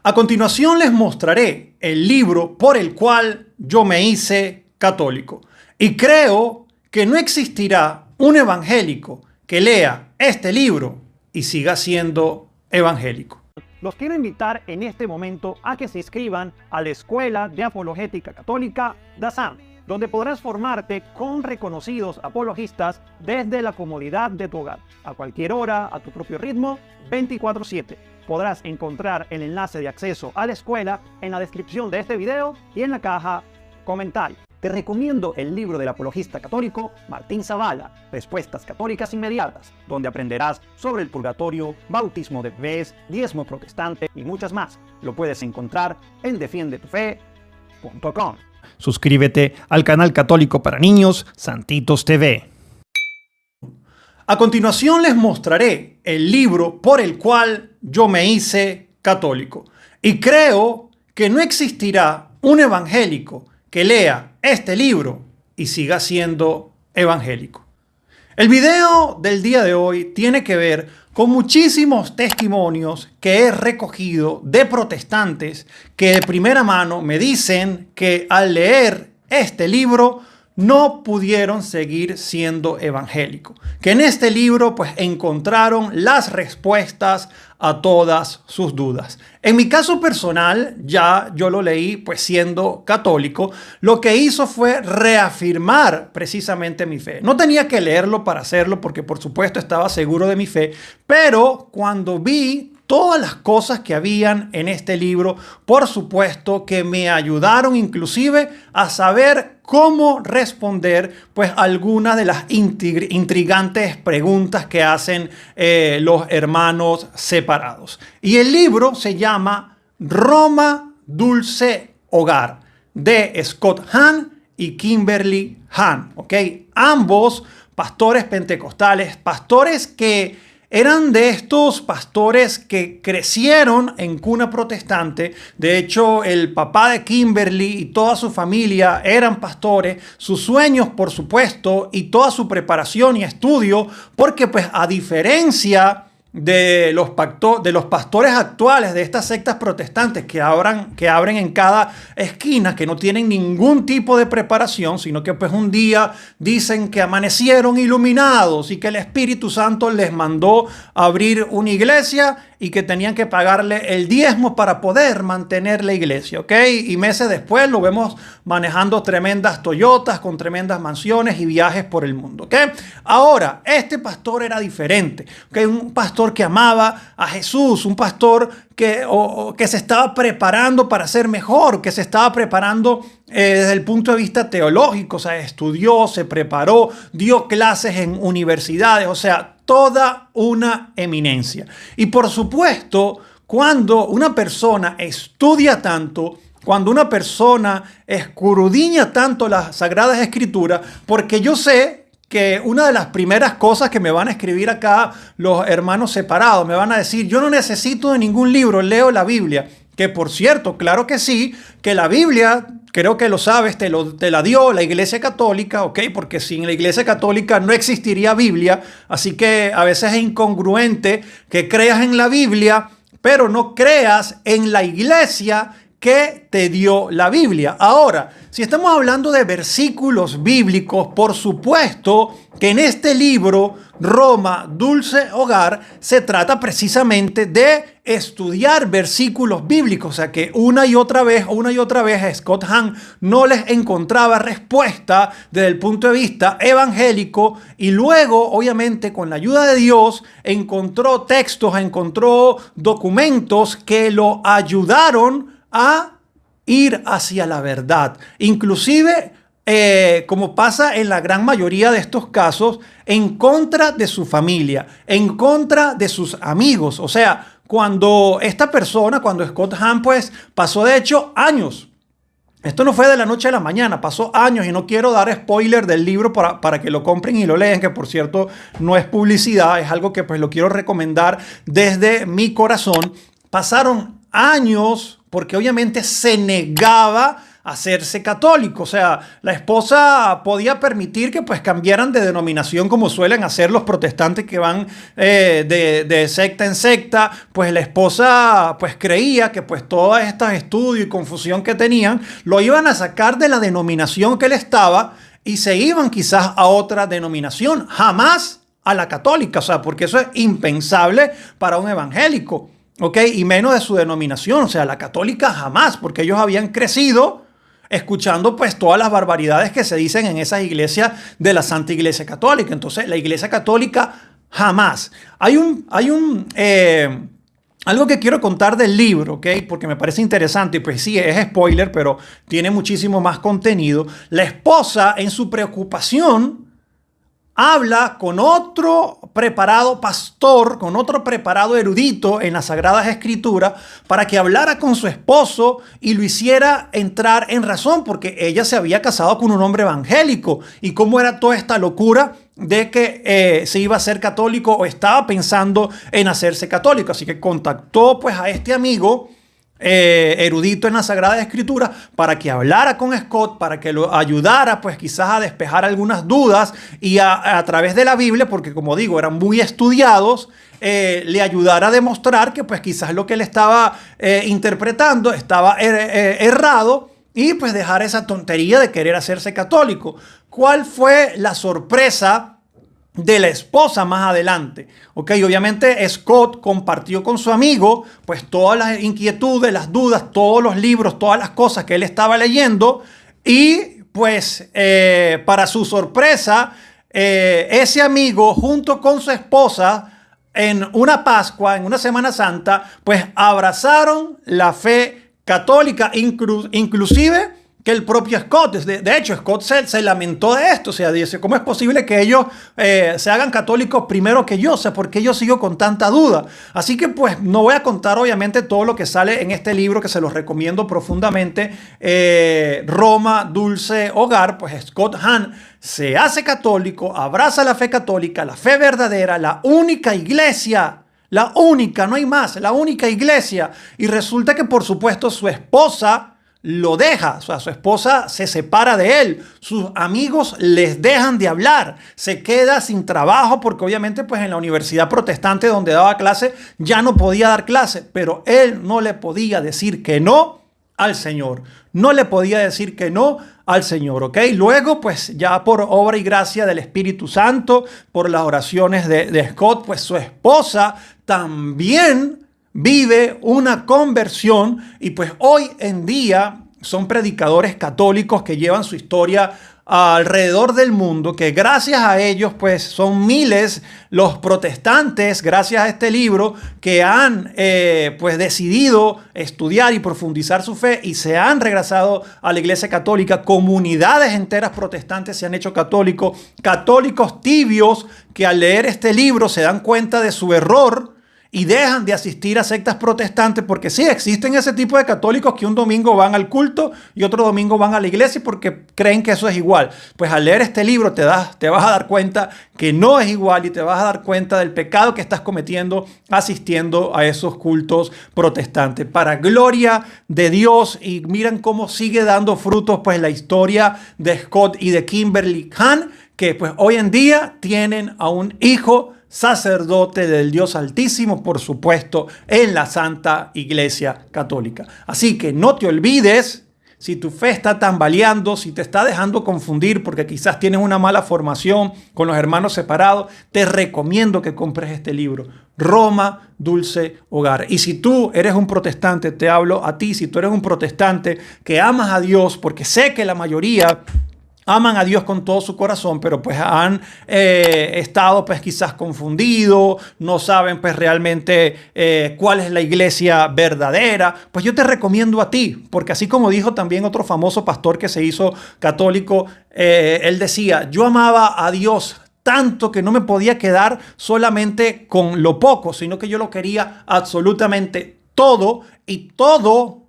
A continuación les mostraré el libro por el cual yo me hice católico. Y creo que no existirá un evangélico que lea este libro y siga siendo evangélico. Los quiero invitar en este momento a que se inscriban a la Escuela de Apologética Católica DASAM, donde podrás formarte con reconocidos apologistas desde la comodidad de tu hogar, a cualquier hora, a tu propio ritmo, 24/7. Podrás encontrar el enlace de acceso a la escuela en la descripción de este video y en la caja comentario. Te recomiendo el libro del apologista católico Martín Zavala, Respuestas Católicas Inmediatas, donde aprenderás sobre el purgatorio, bautismo de bebés, diezmo protestante y muchas más. Lo puedes encontrar en defiendetufe.com. Suscríbete al canal católico para niños Santitos TV. A continuación les mostraré el libro por el cual yo me hice católico. Y creo que no existirá un evangélico que lea este libro y siga siendo evangélico. El video del día de hoy tiene que ver con muchísimos testimonios que he recogido de protestantes que de primera mano me dicen que al leer este libro no pudieron seguir siendo evangélicos. Que en este libro pues encontraron las respuestas a todas sus dudas. En mi caso personal, ya yo lo leí pues siendo católico, lo que hizo fue reafirmar precisamente mi fe. No tenía que leerlo para hacerlo porque por supuesto estaba seguro de mi fe, pero cuando vi todas las cosas que habían en este libro, por supuesto que me ayudaron inclusive a saber cómo responder pues algunas de las intrigantes preguntas que hacen los hermanos separados. Y el libro se llama Roma Dulce Hogar, de Scott Hahn y Kimberly Hahn, ¿ok? Ambos pastores pentecostales, pastores que eran de estos pastores que crecieron en cuna protestante. De hecho, el papá de Kimberly y toda su familia eran pastores. Sus sueños, por supuesto, y toda su preparación y estudio, porque pues a diferencia de los pastores actuales de estas sectas protestantes que abren en cada esquina, que no tienen ningún tipo de preparación, sino que pues un día dicen que amanecieron iluminados y que el Espíritu Santo les mandó abrir una iglesia y que tenían que pagarle el diezmo para poder mantener la iglesia, ¿ok? Y meses después lo vemos manejando tremendas Toyotas con tremendas mansiones y viajes por el mundo, ¿ok? Ahora, este pastor era diferente, ¿ok? Un pastor que amaba a Jesús, un pastor que se estaba preparando para ser mejor, que se estaba preparando desde el punto de vista teológico, o sea, estudió, se preparó, dio clases en universidades, o sea, toda una eminencia. Y por supuesto, cuando una persona estudia tanto, cuando una persona escudriña tanto las Sagradas Escrituras, porque yo sé que una de las primeras cosas que me van a escribir acá los hermanos separados, me van a decir, yo no necesito de ningún libro, leo la Biblia. Que por cierto, claro que sí, que la Biblia, creo que lo sabes, te la dio la Iglesia Católica, ¿ok? Porque sin la Iglesia Católica no existiría Biblia, así que a veces es incongruente que creas en la Biblia, pero no creas en la Iglesia que te dio la Biblia. Ahora, si estamos hablando de versículos bíblicos, por supuesto que en este libro, Roma Dulce Hogar, se trata precisamente de estudiar versículos bíblicos. O sea que una y otra vez Scott Hahn no les encontraba respuesta desde el punto de vista evangélico, y luego obviamente con la ayuda de Dios encontró textos, encontró documentos que lo ayudaron a ir hacia la verdad. Inclusive, como pasa en la gran mayoría de estos casos, en contra de su familia, en contra de sus amigos. O sea, cuando Scott Hahn pues pasó de hecho años. Esto no fue de la noche a la mañana, pasó años, y no quiero dar spoiler del libro para que lo compren y lo lean, que por cierto no es publicidad, es algo que pues lo quiero recomendar desde mi corazón. Pasaron años porque obviamente se negaba hacerse católico. O sea, la esposa podía permitir que pues cambiaran de denominación como suelen hacer los protestantes que van de secta en secta. Pues la esposa pues creía que pues todos estos estudios y confusión que tenían lo iban a sacar de la denominación que él estaba y se iban quizás a otra denominación, jamás a la católica. O sea, porque eso es impensable para un evangélico, ¿ok? Y menos de su denominación. O sea, la católica jamás, porque ellos habían crecido escuchando pues todas las barbaridades que se dicen en esas iglesias de la Santa Iglesia Católica. Entonces, la Iglesia Católica jamás. Algo que quiero contar del libro, ¿ok? Porque me parece interesante, y pues sí, es spoiler, pero tiene muchísimo más contenido. La esposa, en su preocupación, habla con otro preparado pastor, con otro preparado erudito en las Sagradas Escrituras para que hablara con su esposo y lo hiciera entrar en razón, porque ella se había casado con un hombre evangélico. Y cómo era toda esta locura de que se iba a ser católico o estaba pensando en hacerse católico. Así que contactó pues a este amigo erudito en la Sagrada Escritura para que hablara con Scott, para que lo ayudara pues quizás a despejar algunas dudas y a través de la Biblia, porque como digo, eran muy estudiados, le ayudara a demostrar que pues quizás lo que él estaba interpretando estaba errado y pues dejar esa tontería de querer hacerse católico. ¿Cuál fue la sorpresa de la esposa más adelante? Ok, obviamente Scott compartió con su amigo pues todas las inquietudes, las dudas, todos los libros, todas las cosas que él estaba leyendo y pues para su sorpresa ese amigo junto con su esposa en una Pascua, en una Semana Santa, pues abrazaron la fe católica, inclusive que el propio Scott. De hecho, Scott se lamentó de esto. O sea, dice, ¿cómo es posible que ellos se hagan católicos primero que yo? O sea, ¿por qué yo sigo con tanta duda? Así que pues no voy a contar obviamente todo lo que sale en este libro, que se los recomiendo profundamente. Roma, Dulce Hogar. Pues Scott Hahn se hace católico, abraza la fe católica, la fe verdadera, la única iglesia. La única, no hay más, la única iglesia. Y resulta que por supuesto su esposa lo deja, o sea, su esposa se separa de él, sus amigos les dejan de hablar, se queda sin trabajo porque obviamente pues en la universidad protestante donde daba clase ya no podía dar clase, pero él no le podía decir que no al Señor, no le podía decir que no al Señor, ¿ok? Luego pues ya por obra y gracia del Espíritu Santo, por las oraciones de Scott, pues su esposa también vive una conversión y pues hoy en día son predicadores católicos que llevan su historia alrededor del mundo, que gracias a ellos pues son miles los protestantes, gracias a este libro, que han pues decidido estudiar y profundizar su fe y se han regresado a la Iglesia Católica. Comunidades enteras protestantes se han hecho católicos, católicos tibios que al leer este libro se dan cuenta de su error y dejan de asistir a sectas protestantes, porque sí existen ese tipo de católicos que un domingo van al culto y otro domingo van a la iglesia porque creen que eso es igual. Pues al leer este libro te vas a dar cuenta que no es igual y te vas a dar cuenta del pecado que estás cometiendo asistiendo a esos cultos protestantes. Para gloria de Dios, y miren cómo sigue dando frutos pues la historia de Scott y de Kimberly Hahn, que pues hoy en día tienen a un hijo sacerdote del Dios Altísimo, por supuesto, en la Santa Iglesia Católica. Así que no te olvides, si tu fe está tambaleando, si te está dejando confundir porque quizás tienes una mala formación con los hermanos separados, te recomiendo que compres este libro, Roma, Dulce Hogar. Y si tú eres un protestante, te hablo a ti, si tú eres un protestante que amas a Dios, porque sé que la mayoría aman a Dios con todo su corazón, pero pues han estado pues quizás confundidos, no saben pues realmente cuál es la iglesia verdadera. Pues yo te recomiendo a ti, porque así como dijo también otro famoso pastor que se hizo católico, él decía, yo amaba a Dios tanto que no me podía quedar solamente con lo poco, sino que yo lo quería absolutamente todo, y todo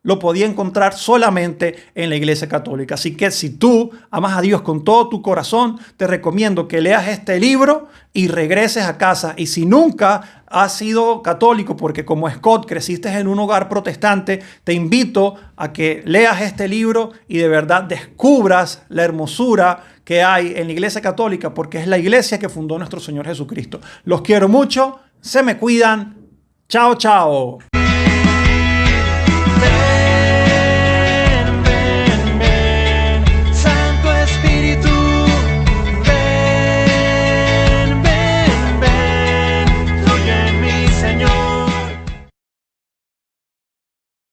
lo podía encontrar solamente en la Iglesia Católica. Así que si tú amas a Dios con todo tu corazón, te recomiendo que leas este libro y regreses a casa. Y si nunca has sido católico porque como Scott creciste en un hogar protestante, te invito a que leas este libro y de verdad descubras la hermosura que hay en la Iglesia Católica, porque es la iglesia que fundó nuestro Señor Jesucristo. Los quiero mucho, se me cuidan. Chao, chao.